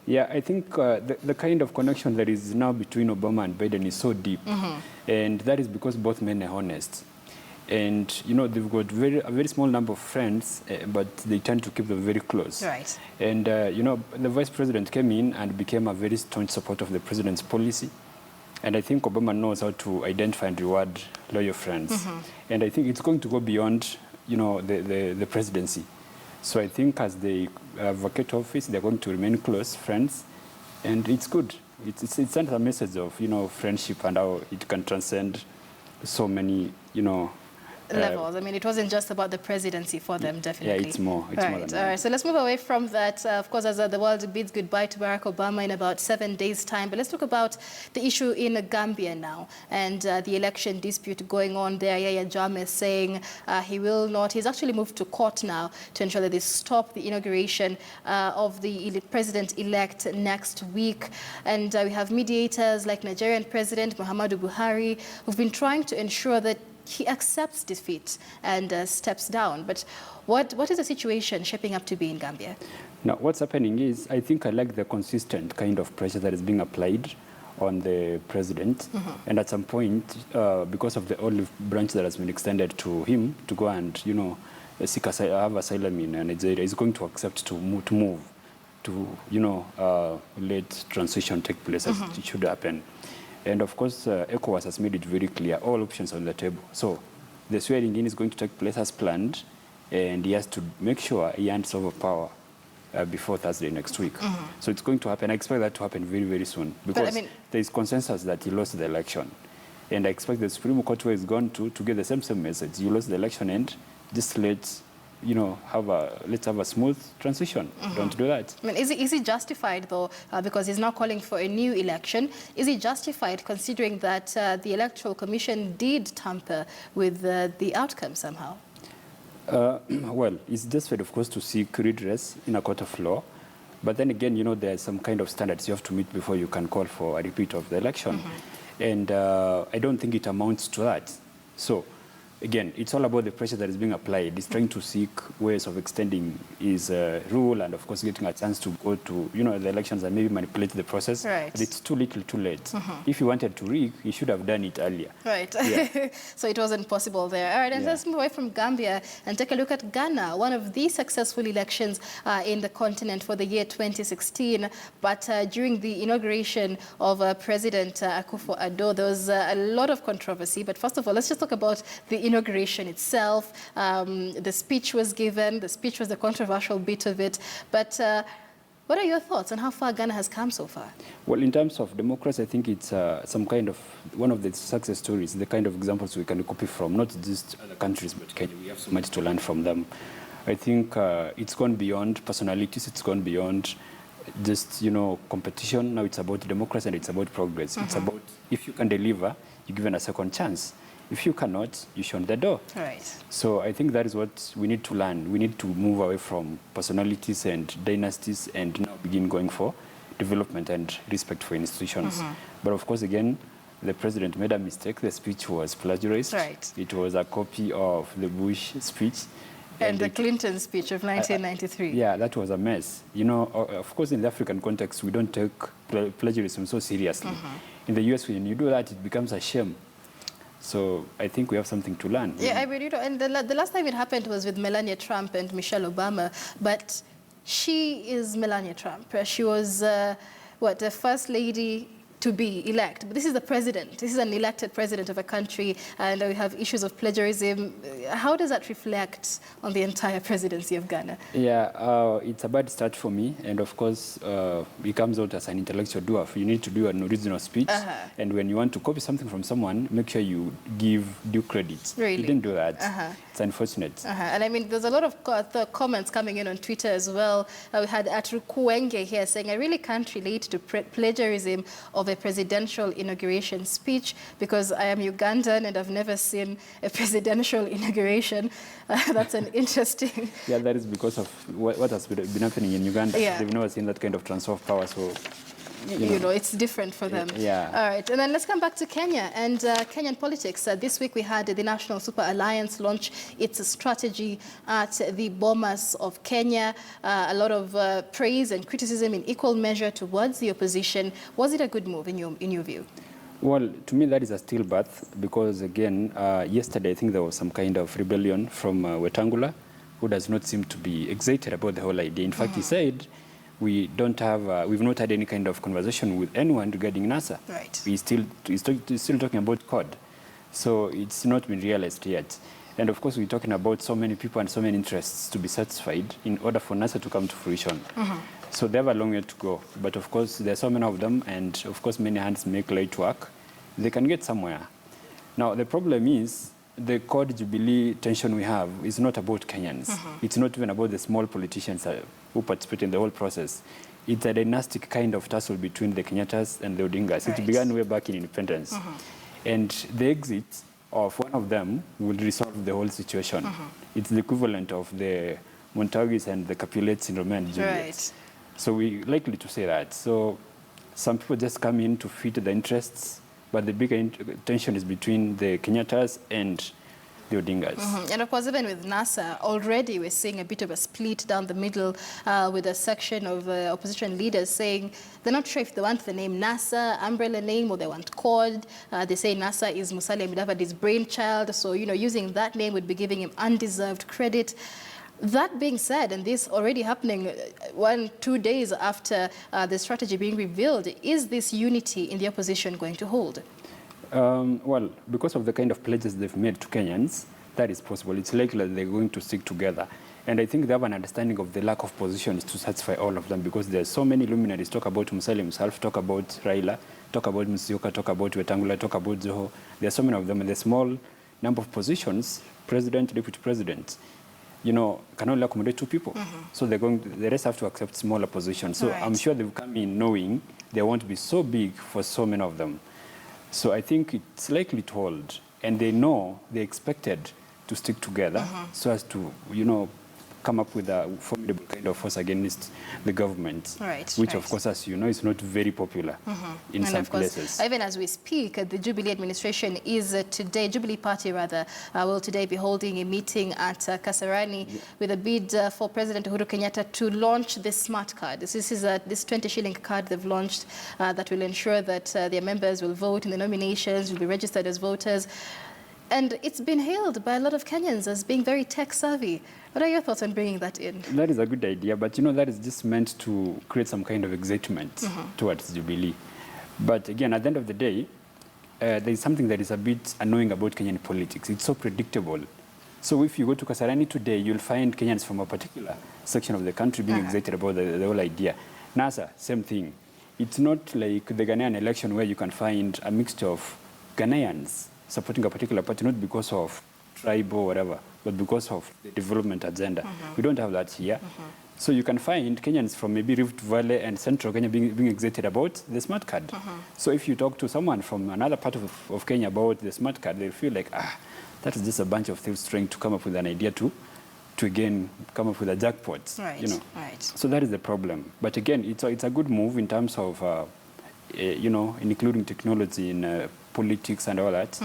Yeah, I think the kind of connection that is now between Obama and Biden is so deep. And that is because both men are honest. And, you know, they've got a very small number of friends, but they tend to keep them very close. Right. And, you know, the vice president came in and became a very staunch supporter of the president's policy. And I think Obama knows how to identify and reward loyal friends. And I think it's going to go beyond, you know, the presidency. So I think as they vacate office, they're going to remain close friends. And it's good. It sends a message of, you know, friendship and how it can transcend so many, you know, levels. I mean, it wasn't just about the presidency for them, definitely. Yeah, it's more. It's more than that. All right, so let's move away from that. Of course, as the world bids goodbye to Barack Obama in about 7 days' time. But let's talk about the issue in Gambia now and the election dispute going on there. Jammeh saying he's actually moved to court now to ensure that they stop the inauguration of the president-elect next week. And we have mediators like Nigerian President Muhammadu Buhari who've been trying to ensure that he accepts defeat and steps down. But what is the situation shaping up to be in Gambia? Now, what's happening is, I think I like the consistent kind of pressure that is being applied on the president. And at some point, because of the olive branch that has been extended to him to go and, you know, have asylum in Nigeria, he's going to accept to move to, you know, let transition take place as it should happen. And of course, ECOWAS has made it very clear, all options on the table. So the swearing in is going to take place as planned, and he has to make sure he hands over power before Thursday next week. So it's going to happen. I expect that to happen very, very soon, because there is consensus that he lost the election. And I expect the Supreme Court, where he's gone to get the same message. You lost the election, and just let's, you know, let's have a smooth transition. Don't do that. I mean, is it justified though, because he's now calling for a new election? Is it justified considering that the Electoral Commission did tamper with the outcome somehow? Well, it's justified, of course, to seek redress in a court of law. But then again, you know, there's some kind of standards you have to meet before you can call for a repeat of the election. And I don't think it amounts to that. So again, it's all about the pressure that is being applied. It's trying to seek ways of extending his rule and, of course, getting a chance to go to, you know, the elections and maybe manipulate the process. Right. But it's too little, too late. If he wanted to rig, he should have done it earlier. Right. Yeah. So it wasn't possible there. All right, and let's move away from Gambia and take a look at Ghana, one of the successful elections in the continent for the year 2016. But during the inauguration of President Akufo-Addo, there was a lot of controversy. But first of all, let's just talk about the inauguration itself. The speech was given. The speech was the controversial bit of it. But what are your thoughts on how far Ghana has come so far? Well, in terms of democracy, I think it's some kind of one of the success stories, the kind of examples we can copy from, not just other countries, but Kenya. We have so much to learn from them. I think it's gone beyond personalities. It's gone beyond just, you know, competition. Now it's about democracy and it's about progress. It's about, if you can deliver, you're given a second chance. If you cannot, you shun the door. Right. So I think that is what we need to learn. We need to move away from personalities and dynasties and now begin going for development and respect for institutions. But of course, again, the president made a mistake. The speech was plagiarized. Right. It was a copy of the Bush speech. And the Clinton speech of 1993. Yeah, that was a mess. You know, of course, in the African context, we don't take plagiarism so seriously. In the US, when you do that, it becomes a shame. So I think we have something to learn. Yeah, I mean, you know, and the last time it happened was with Melania Trump and Michelle Obama. But she is Melania Trump. She was, the first lady to be elected. But this is the president. This is an elected president of a country, and we have issues of plagiarism. How does that reflect on the entire presidency of Ghana? Yeah, it's a bad start for me. And of course, it comes out as an intellectual dwarf. You need to do an original speech. And when you want to copy something from someone, make sure you give due credit. Really? You didn't do that. It's unfortunate. And I mean, there's a lot of comments coming in on Twitter as well. We had Atrukuenge here saying, I really can't relate to plagiarism of a presidential inauguration speech because I am Ugandan and I've never seen a presidential inauguration. That's an interesting... Yeah, that is because of what has been happening in Uganda. Yeah. They've never seen that kind of transfer of power. So you know, it's different for them. Yeah. All right, and then let's come back to Kenya and Kenyan politics. This week we had the National Super Alliance launch its strategy at the Bomas of Kenya. A lot of praise and criticism in equal measure towards the opposition. Was it a good move in your view? Well, to me, that is a stillbirth because, again, yesterday I think there was some kind of rebellion from Wetangula, who does not seem to be excited about the whole idea. In fact, he said, we've not had any kind of conversation with anyone regarding NASA. Right. He's still talking about COD. So it's not been realized yet. And of course, we're talking about so many people and so many interests to be satisfied in order for NASA to come to fruition. So they have a long way to go. But of course, there are so many of them, and of course, many hands make light work. They can get somewhere. Now, the problem is, the COD Jubilee tension we have is not about Kenyans. It's not even about the small politicians who participate in the whole process. It's a dynastic kind of tussle between the Kenyattas and the Odingas. Right. It began way back in independence. And the exit of one of them will resolve the whole situation. It's the equivalent of the Montagues and the Capulets in Romeo and Juliet. Right. So we're likely to say that. So some people just come in to fit the interests, but the bigger tension is between the Kenyattas and the Odingas. And of course, even with NASA, already we're seeing a bit of a split down the middle with a section of opposition leaders saying they're not sure if they want the name NASA, umbrella name, or they want COD. They say NASA is Musalia Mudavadi's brainchild, so, you know, using that name would be giving him undeserved credit. That being said, and this already happening 1-2 days after the strategy being revealed, is this unity in the opposition going to hold? Well, because of the kind of pledges they've made to Kenyans, that is possible. It's likely that they're going to stick together. And I think they have an understanding of the lack of positions to satisfy all of them, because there's so many luminaries. Talk about Musalia himself, talk about Raila, talk about Musyoka, talk about Wetangula, talk about Zoho. There are so many of them, and the small number of positions, president, deputy president, you know, can only accommodate 2 people. So the rest have to accept smaller positions. So Right. I'm sure they've come in knowing they won't be so big for so many of them. So I think it's likely to hold. And they know they expected to stick together so as to, you know, come up with a formidable kind of force against the government, Right, which right. of course, as you know, is not very popular in And some of course, places. even as we speak, the Jubilee administration is today, Jubilee Party rather, will today be holding a meeting at Kasarani with a bid for President Uhuru Kenyatta to launch the smart card. This is this 20-shilling card they've launched that will ensure that their members will vote in the nominations, will be registered as voters. And it's been hailed by a lot of Kenyans as being very tech-savvy. What are your thoughts on bringing that in? That is a good idea, but you know, that is just meant to create some kind of excitement towards Jubilee. But again, at the end of the day, there is something that is a bit annoying about Kenyan politics. It's so predictable. So if you go to Kasarani today, you'll find Kenyans from a particular section of the country being excited about the whole idea. NASA, same thing. It's not like the Ghanaian election where you can find a mixture of Ghanaians supporting a particular party, not because of tribe or whatever, but because of the development agenda. We don't have that here. So you can find Kenyans from maybe Rift Valley and Central Kenya being excited about the smart card. So if you talk to someone from another part of Kenya about the smart card, they feel like, that is just a bunch of thieves trying to come up with an idea to again come up with a jackpot. Right, you know. right. So that is the problem. But again, it's a good move in terms of, you know, including technology in politics and all that.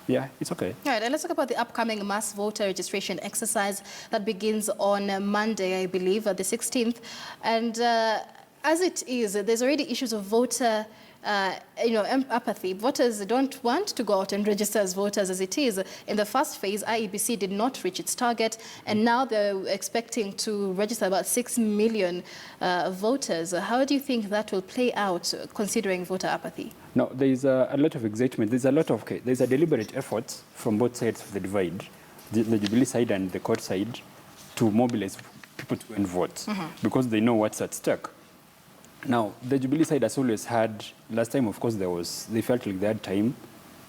Yeah, it's okay. All right, and let's talk about the upcoming mass voter registration exercise that begins on Monday, I believe, the 16th. And as it is, there's already issues of voter apathy. Voters don't want to go out and register as voters as it is. In the first phase, IEBC did not reach its target, and now they're expecting to register about 6 million voters. How do you think that will play out, considering voter apathy? No, there is a lot of excitement. There's a deliberate effort from both sides of the divide, the Jubilee side and the court side, to mobilize people to go and vote because they know what's at stake. Now, the Jubilee side has always had, last time, of course, they felt like they had time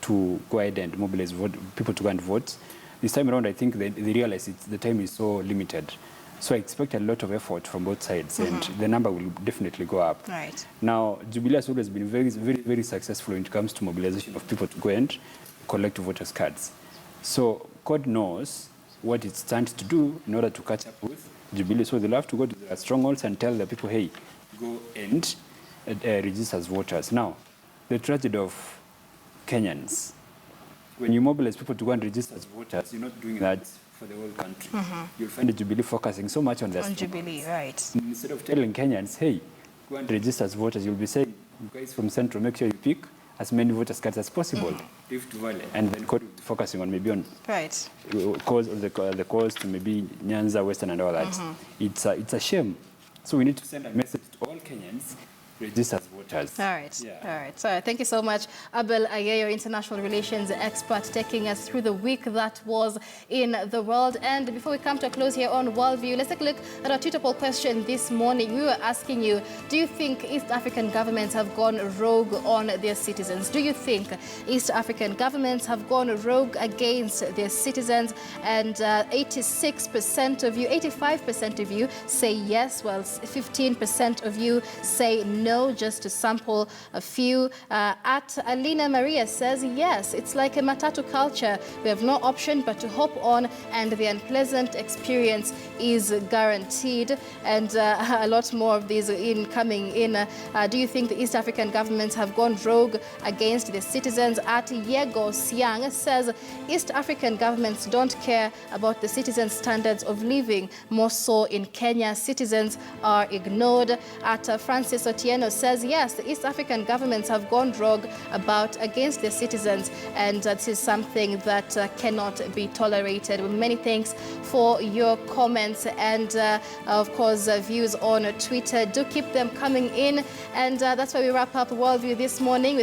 to go ahead and mobilize people to go and vote. This time around, I think they realize the time is so limited. So I expect a lot of effort from both sides, and the number will definitely go up. Right. Now, Jubilee has always been very, very, very successful when it comes to mobilization of people to go and collect voters' cards. So COD knows what it stands to do in order to catch up with Jubilee. So they'll have to go to their strongholds and tell the people, hey, go and register as voters. Now, the tragedy of Kenyans, when you mobilize people to go and register as voters, you're not doing that for the whole country. You'll find the Jubilee focusing so much on their Jubilee, right. Instead of telling Kenyans, hey, go and register as voters, you'll be saying, you guys from Central, make sure you pick as many voters cards as possible, Rift Valley, and then focusing on maybe on cause of the cause to maybe Nyanza, Western, and all that. It's a shame. So we need to send a message to all Kenyans. Register as voters. All right. Yeah. All right. So thank you so much, Abel Ayeyo, international relations expert, taking us through the week that was in the world. And before we come to a close here on Worldview, let's take a look at our Twitter poll question this morning. We were asking you, do you think East African governments have gone rogue on their citizens? Do you think East African governments have gone rogue against their citizens? And 86% of you, 85% of you say yes, while 15% of you say no. Just to sample a few. At Alina Maria says, yes, it's like a matatu culture. We have no option but to hop on, and the unpleasant experience is guaranteed. And a lot more of these coming in. Do you think the East African governments have gone rogue against their citizens? At Yego Siang says, East African governments don't care about the citizens' standards of living. More so in Kenya, citizens are ignored. At Francis Otieno says, yes, the East African governments have gone rogue against their citizens, and this is something that cannot be tolerated. Many thanks for your comments and, of course, views on Twitter. Do keep them coming in, and that's why we wrap up Worldview this morning.